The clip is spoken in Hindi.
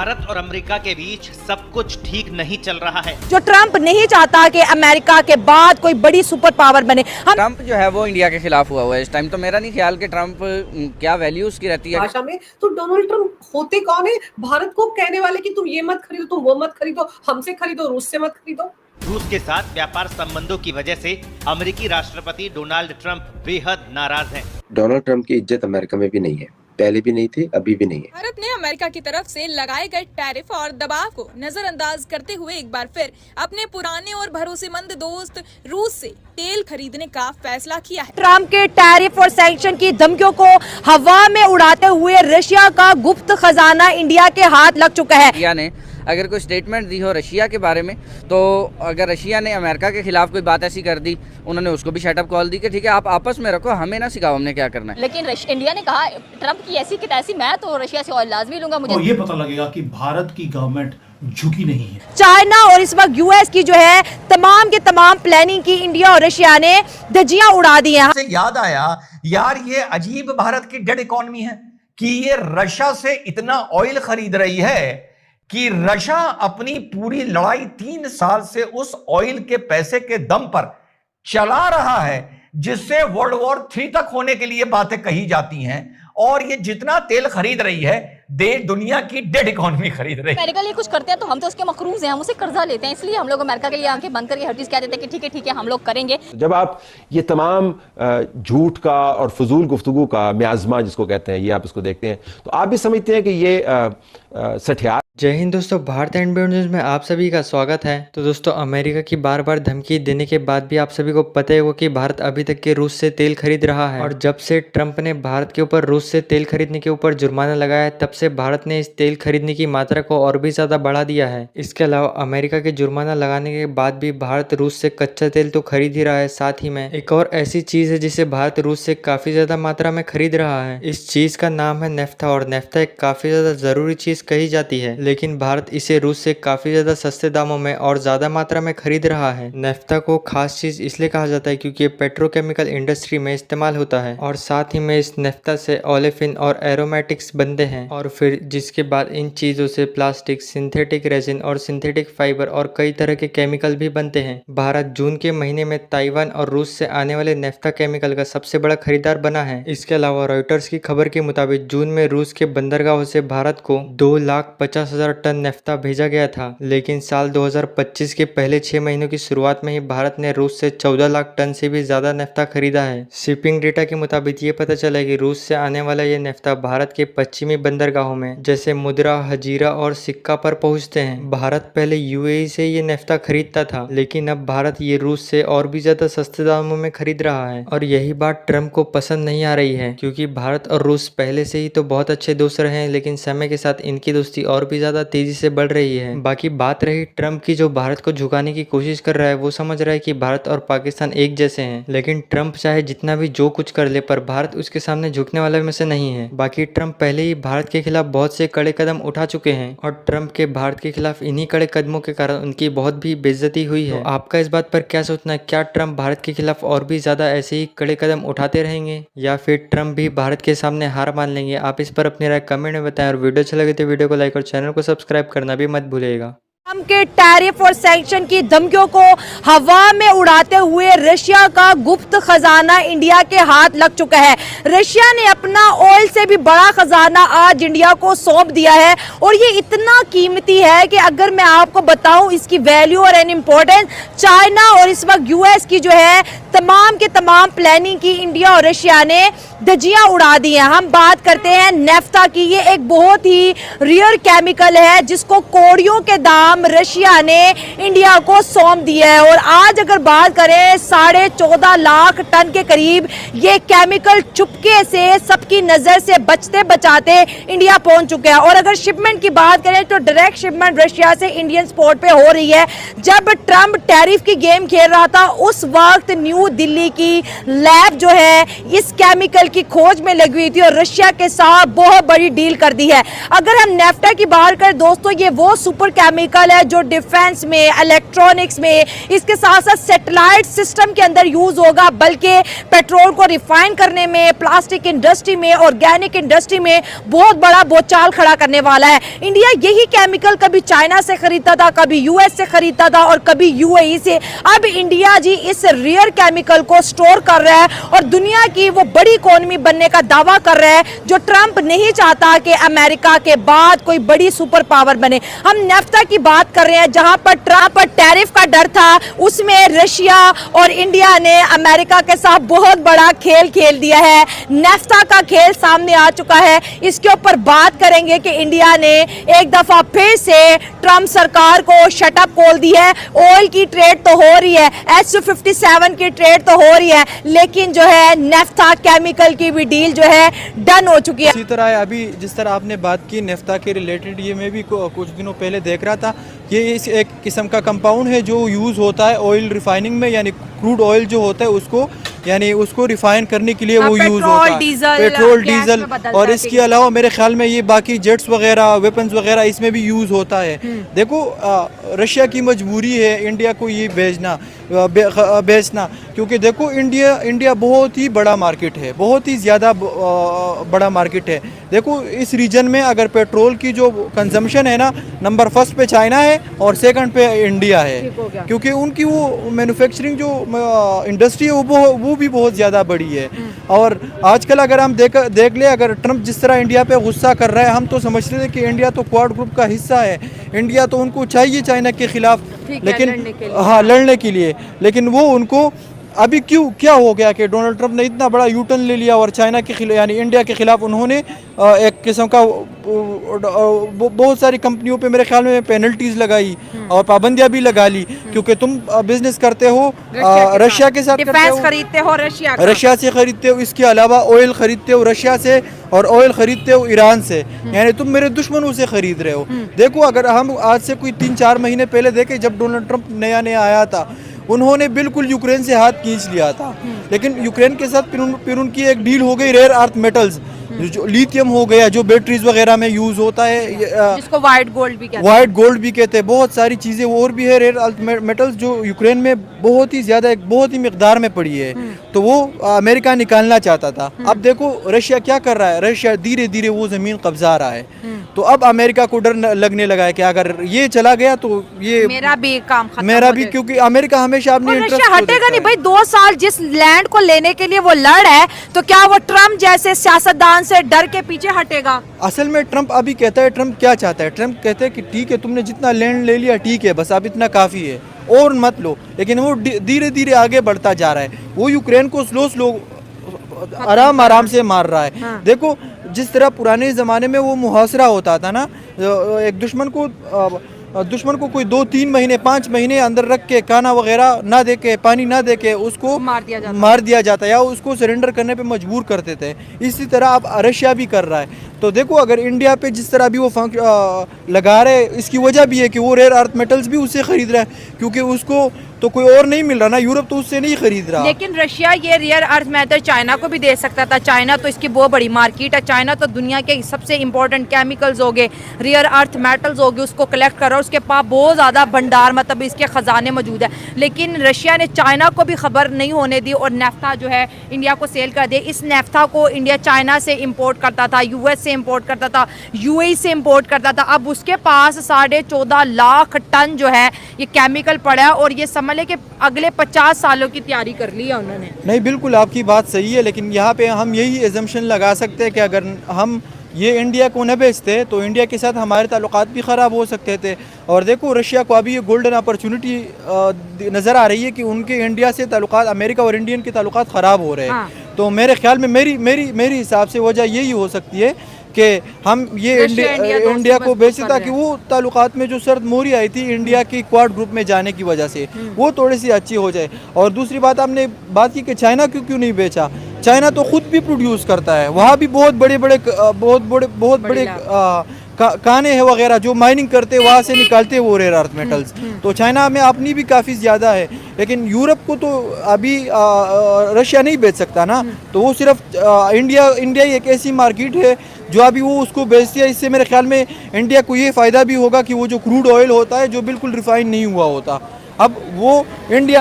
भारत और अमेरिका के बीच सब कुछ ठीक नहीं चल रहा है। जो ट्रंप नहीं चाहता कि अमेरिका के बाद कोई बड़ी सुपर पावर बने। ट्रंप जो है वो इंडिया के खिलाफ हुआ है इस टाइम। तो मेरा नहीं ख्याल कि ट्रंप क्या वैल्यू उसकी रहती है भाषा में। तो डोनाल्ड ट्रंप होते कौन है? भारत को कहने वाले कि तुम ये मत खरीदो, तुम वो मत खरीदो, हमसे खरीदो, रूस से मत खरीदो। रूस के साथ व्यापार संबंधों की वजह से अमेरिकी राष्ट्रपति डोनाल्ड ट्रंप बेहद नाराज हैं। डोनाल्ड ट्रंप की इज्जत अमेरिका में भी नहीं है, पहले भी नहीं थी, अभी भी नहीं है। भारत ने अमेरिका की तरफ से लगाए गए टैरिफ और दबाव को नजरअंदाज करते हुए एक बार फिर अपने पुराने और भरोसेमंद दोस्त रूस से तेल खरीदने का फैसला किया है। ट्रंप के टैरिफ और सैंक्शन की धमकियों को हवा में उड़ाते हुए रशिया का गुप्त खजाना इंडिया के हाथ लग चुका है। इंडिया ने अगर कोई स्टेटमेंट दी हो रशिया के बारे में, तो अगर रशिया ने अमेरिका के खिलाफ कोई बात ऐसी कर दी, उन्होंने उसको भी शटअप कॉल दी कि ठीक है आप आपस में रखो, हमें ना सिखाओ हमने क्या करना है। लेकिन इंडिया ने कहा ट्रंप की ऐसी की तैसी, मैं तो रशिया से ऑयल लाजमी लूंगा। मुझे और ये पता लगेगा कि भारत की गवर्नमेंट झुकी नहीं है। चाइना और इस वक्त यूएस की जो है तमाम के तमाम प्लानिंग की इंडिया और रशिया ने धज्जियां उड़ा दी हैं। से याद आया यार, ये अजीब भारत की डेड इकोनॉमी है कि ये रशिया से इतना ऑयल खरीद रही है कि रशिया अपनी पूरी लड़ाई 3 साल से उस ऑयल के पैसे के दम पर चला रहा है, जिससे वर्ल्ड वॉर 3 तक होने के लिए बातें कही जाती हैं। और ये जितना तेल खरीद रही है, देश दुनिया की डेड इकोनॉमी खरीद रही है। अमेरिका लिए कुछ करते हैं तो हम तो उसके मकरूज हैं, हम उसे कर्जा लेते हैं, इसलिए हम लोग अमेरिका के लिए आंखें बंद करके हर चीज कह देते हैं कि ठीक है हम लोग करेंगे। जब आप ये तमाम झूठ का और फजूल गुफ्तगू का म्याज़मा जिसको कहते हैं, ये आप इसको देखते हैं तो आप भी समझते हैं कि ये सठियार। जय हिंद दोस्तों, भारत एंड बियॉन्ड न्यूज़ में आप सभी का स्वागत है। तो दोस्तों, अमेरिका की बार बार धमकी देने के बाद भी आप सभी को पता होगा कि भारत अभी तक के रूस से तेल खरीद रहा है। और जब से ट्रंप ने भारत के ऊपर रूस से तेल खरीदने के ऊपर जुर्माना लगाया है, तब से भारत ने इस तेल खरीदने की मात्रा को और भी ज्यादा बढ़ा दिया है। इसके अलावा अमेरिका के जुर्माना लगाने के बाद भी भारत रूस से कच्चा तेल तो खरीद ही रहा है, साथ ही में एक और ऐसी चीज है जिसे भारत रूस से काफी ज्यादा मात्रा में खरीद रहा है। इस चीज का नाम है नेफ्था, और नेफ्था एक काफी ज्यादा जरूरी चीज कही जाती है, लेकिन भारत इसे रूस से काफी ज्यादा सस्ते दामों में और ज्यादा मात्रा में खरीद रहा है। नेफ्था को खास चीज इसलिए कहा जाता है क्योंकि ये पेट्रोकेमिकल इंडस्ट्री में इस्तेमाल होता है, और साथ ही में इस नेफ्था से ओलेफिन और एरोमेटिक्स बनते हैं, और फिर जिसके बाद इन चीजों से प्लास्टिक, सिंथेटिक रेजिन और सिंथेटिक फाइबर और कई तरह के केमिकल भी बनते हैं। भारत जून के महीने में ताइवान और रूस से आने वाले नेफ्था केमिकल का सबसे बड़ा खरीदार बना है। इसके अलावा रॉयटर्स की खबर के मुताबिक जून में रूस के बंदरगाहों से भारत को 2,50,000 टन नेफ्था भेजा गया था, लेकिन साल 2025 के पहले 6 महीनों की शुरुआत में ही भारत ने रूस से 14 लाख टन से भी ज्यादा नेफ्था खरीदा है। शिपिंग डेटा के मुताबिक ये पता चला कि रूस से आने वाला ये नेफ्था भारत के पश्चिमी बंदरगाहों में जैसे मुद्रा, हजीरा और सिक्का पर पहुंचते हैं। भारत पहले यूएई से ये नेफ्था खरीदता था, लेकिन अब भारत ये रूस से और भी ज्यादा सस्ते दामों में खरीद रहा है। और यही बात ट्रंप को पसंद नहीं आ रही है, क्योंकि भारत और रूस पहले से ही तो बहुत अच्छे दोस्त रहे हैं, लेकिन समय के साथ इनकी दोस्ती और भी ज्यादा तेजी से बढ़ रही है। बाकी बात रही ट्रंप की, जो भारत को झुकाने की कोशिश कर रहा है, वो समझ रहा है कि भारत और पाकिस्तान एक जैसे हैं, लेकिन ट्रंप चाहे जितना भी जो कुछ कर ले, पर भारत उसके सामने झुकने वाले में से नहीं है। बाकी ट्रंप पहले ही भारत के खिलाफ बहुत से कड़े कदम उठा चुके हैं, और ट्रंप के भारत के खिलाफ इन्हीं कड़े कदमों के कारण उनकी बहुत भी बेइज्जती हुई है। तो आपका इस बात पर क्या सोचना है? क्या ट्रंप भारत के खिलाफ और भी ज्यादा ऐसे ही कड़े कदम उठाते रहेंगे, या फिर ट्रंप भी भारत के सामने हार मान लेंगे? आप इस पर अपनी राय कमेंट में बताएं, और वीडियो अच्छा लगे तो वीडियो को लाइक और चैनल को सब्सक्राइब करना भी मत भूलिएगा। ट्रंप के टैरिफ और सैंक्शन की धमकियों को हवा में उड़ाते हुए रशिया का गुप्त खजाना इंडिया के हाथ लग चुका है। रशिया ने अपना ऑयल से भी बड़ा खजाना आज इंडिया को सौंप दिया है, और ये इतना कीमती है कि अगर मैं आपको बताऊं इसकी वैल्यू और एन इम्पोर्टेंस, चाइना और इस वक्त यूएस की जो है तमाम के तमाम प्लानिंग की इंडिया और रशिया ने धज्जियां उड़ा दी हैं। हम बात करते हैं नेफ्था की। ये एक बहुत ही रेयर केमिकल है जिसको कौड़ियों के दाम रशिया ने इंडिया को सौंप दिया है, और आज अगर बात करें 14.5 लाख टन के करीब ये केमिकल चुपके से सबकी नजर से बचते बचाते इंडिया पहुंच चुका है। और अगर शिपमेंट की बात करें तो डायरेक्ट शिपमेंट रशिया से इंडियन पोर्ट पे हो रही है। जब ट्रंप टैरिफ की गेम खेल रहा था, उस वक्त न्यूज न्यू दिल्ली की लैब जो है इस केमिकल की खोज में लगी हुई थी और रशिया के साथ बहुत बड़ी डील कर दी है। अगर हम नेफ्टा की बात करें दोस्तों, ये वो सुपर केमिकल है जो डिफेंस में, इलेक्ट्रॉनिक्स में, इसके साथ साथ सैटेलाइट सिस्टम के अंदर यूज होगा, बल्कि पेट्रोल को रिफाइन करने में, प्लास्टिक इंडस्ट्री में, ऑर्गेनिक इंडस्ट्री में बहुत बड़ा बोचाल खड़ा करने वाला है। इंडिया यही केमिकल कभी चाइना से खरीदता था, कभी यूएस से खरीदता था और कभी यूएई से। अब इंडिया जी इस रेयर केमिकल को स्टोर कर रहा है और दुनिया की वो बड़ी इकोनॉमी बनने का दावा कर रहा है जो ट्रंप नहीं चाहता कि अमेरिका के बाद कोई बड़ी सुपर पावर बने। हम नेफ्टा की बात कर रहे हैं, जहां पर ट्रंप पर टैरिफ का डर था, उसमें रशिया और इंडिया ने अमेरिका के साथ बहुत बड़ा खेल खेल दिया है। नेफ्टा का खेल सामने आ चुका है। इसके ऊपर बात करेंगे कि इंडिया ने एक दफा फिर से ट्रंप सरकार को शटअप खोल दी है। ऑयल की ट्रेड तो हो रही है, S-257 की ट्रेड तो हो रही है, लेकिन जो है नेफ्टा केमिकल की भी डील जो है डन हो चुकी है। इसी तरह अभी जिस तरह आपने बात की नेफ्टा के रिलेटेड, ये मैं भी कुछ दिनों पहले देख रहा था। ये एक किस्म का कंपाउंड है जो यूज़ होता है ऑयल रिफाइनिंग में, यानी क्रूड ऑयल जो होता है उसको, यानी उसको रिफाइन करने के लिए वो यूज़ होता है, पेट्रोल डीजल। और इसके अलावा मेरे ख्याल में ये बाकी जेट्स वगैरह, वेपन्स वगैरह इसमें भी यूज़ होता है। देखो रशिया की मजबूरी है इंडिया को ये बेचना, क्योंकि देखो इंडिया बहुत ही बड़ा मार्केट है, बहुत ही ज़्यादा बड़ा मार्केट है। देखो इस रीजन में अगर पेट्रोल की जो कंजम्पशन है ना, नंबर फर्स्ट पे चाइना है और सेकंड पे इंडिया है, क्योंकि उनकी वो मैन्युफैक्चरिंग जो इंडस्ट्री है वो भी बहुत ज़्यादा बड़ी है। और आजकल अगर हम देख ले, अगर ट्रंप जिस तरह इंडिया पे गुस्सा कर रहा है, हम तो समझ रहे थे कि इंडिया तो क्वाड ग्रुप का हिस्सा है, इंडिया तो उनको चाहिए चाइना के खिलाफ, लेकिन लड़ने के लिए, लेकिन वो उनको अभी क्या हो गया कि डोनाल्ड ट्रंप ने इतना बड़ा यू टर्न ले लिया और चाइना के खिलाफ, यानी इंडिया के खिलाफ उन्होंने एक किस्म का बहुत सारी कंपनियों पे मेरे ख्याल में पेनल्टीज लगाई और पाबंदियां भी लगा ली, क्योंकि तुम बिजनेस करते हो रशिया के साथ, खरीदते हो रशिया से खरीदते हो, इसके अलावा ऑयल खरीदते हो रशिया से और ऑयल खरीदते हो ईरान से, यानी तुम मेरे दुश्मनों से खरीद रहे हो। देखो अगर हम आज से कोई 3-4 महीने पहले देखें, जब डोनाल्ड ट्रंप नया आया था, उन्होंने बिल्कुल यूक्रेन से हाथ खींच लिया था, लेकिन यूक्रेन के साथ फिर उनकी एक डील हो गई रेयर अर्थ मेटल्स, जो लिथियम हो गया, जो बैटरीज वगैरह में यूज होता है, जिसको व्हाइट गोल्ड भी कहते हैं। बहुत सारी चीजें और भी है रेयर अर्थ मेटल्स जो यूक्रेन में बहुत ही मिकदार में पड़ी है, तो वो अमेरिका निकालना चाहता था। अब देखो रशिया क्या कर रहा है, रशिया धीरे धीरे वो जमीन कब्जा रहा है, तो अब अमेरिका को डर लगने लगा है कि अगर ये चला गया तो ये मेरा भी काम खत्म, क्योंकि अमेरिका हमेशा अपनी रशिया हटेगा नहीं भाई। 2 साल जिस लैंड को लेने के लिए वो लड़ है, तो क्या वो ट्रंप जैसे सियासतदान से डर के पीछे हटेगा? असल में ट्रंप अभी कहता है, ट्रंप क्या चाहता है, ट्रंप कहते हैं कि ठीक है तुमने जितना लैंड ले लिया ठीक है, बस अब इतना काफी है और मत लो, लेकिन वो धीरे धीरे आगे बढ़ता जा रहा है। वो यूक्रेन को स्लो आराम से मार रहा है। हाँ। देखो जिस तरह पुराने ज़माने में वो मुहासरा होता था ना, एक दुश्मन को कोई 2-3 महीने 5 महीने अंदर रख के खाना वगैरह ना दे के, पानी ना दे के उसको मार दिया जाता या उसको सरेंडर करने पे मजबूर करते थे। इसी तरह अब रशिया भी कर रहा है। तो देखो अगर इंडिया पे जिस तरह भी वो लगा रहे, इसकी वजह भी है कि वो रेयर अर्थ मेटल्स भी उससे खरीद रहा है, क्योंकि उसको तो कोई और नहीं मिल रहा ना, यूरोप तो उससे नहीं खरीद रहा। लेकिन रशिया ये रेयर अर्थ मेटल चाइना को भी दे सकता था, चाइना तो इसकी बहुत बड़ी मार्केट है, चाइना तो दुनिया के सबसे इंपॉर्टेंट केमिकल्स हो गए, रेयर अर्थ मेटल्स हो गए, उसको कलेक्ट कर रहा है, उसके पास बहुत ज़्यादा भंडार, मतलब इसके ख़जाने मौजूद है। लेकिन रशिया ने चाइना को भी खबर नहीं होने दी और नेफ्टा जो है इंडिया को सेल कर दिया। इस नेफ्टा को इंडिया चाइना से इम्पोर्ट करता था, यूएस से इम्पोर्ट करता था, यूएई से इम्पोर्ट करता था। अब उसके पास 14.5 लाख टन जो है ये केमिकल पड़ा है और ये समझ ले कि अगले 50 सालों की तैयारी कर ली है उन्होंने। नहीं, बिल्कुल आपकी बात सही है, लेकिन यहाँ पे हम यही एजम्पशन लगा सकते हैं कि अगर हम ये इंडिया को न बेचते तो इंडिया के साथ हमारे ताल्लुकात भी ख़राब हो सकते थे। और देखो रशिया को अभी ये गोल्डन अपॉर्चुनिटी नज़र आ रही है कि उनके इंडिया से ताल्लुकात, अमेरिका और इंडियन के ताल्लुकात ख़राब हो रहे हैं। हाँ। तो मेरे ख्याल में मेरी हिसाब से वजह यही हो सकती है कि हम ये इंडिया को बेचे, ताकि वो ताल्लुकात में जो सर्द मोहरी आई थी इंडिया की क्वाड ग्रुप में जाने की वजह से वो थोड़ी सी अच्छी हो जाए। और दूसरी बात आपने बात की कि चाइना क्यों नहीं बेचा, चाइना तो खुद भी प्रोड्यूस करता है, वहाँ भी बहुत बड़े काने है वगैरह जो माइनिंग करते हैं वहाँ से निकालते हैं वो रेयर अर्थ मेटल्स। तो चाइना में अपनी भी काफ़ी ज़्यादा है, लेकिन यूरोप को तो अभी रशिया नहीं बेच सकता ना, तो वो सिर्फ इंडिया ही एक ऐसी मार्केट है जो अभी वो उसको बेचती है। इससे मेरे ख्याल में इंडिया को ये फ़ायदा भी होगा कि वो जो क्रूड ऑयल होता है जो बिल्कुल रिफाइन नहीं हुआ होता, अब वो इंडिया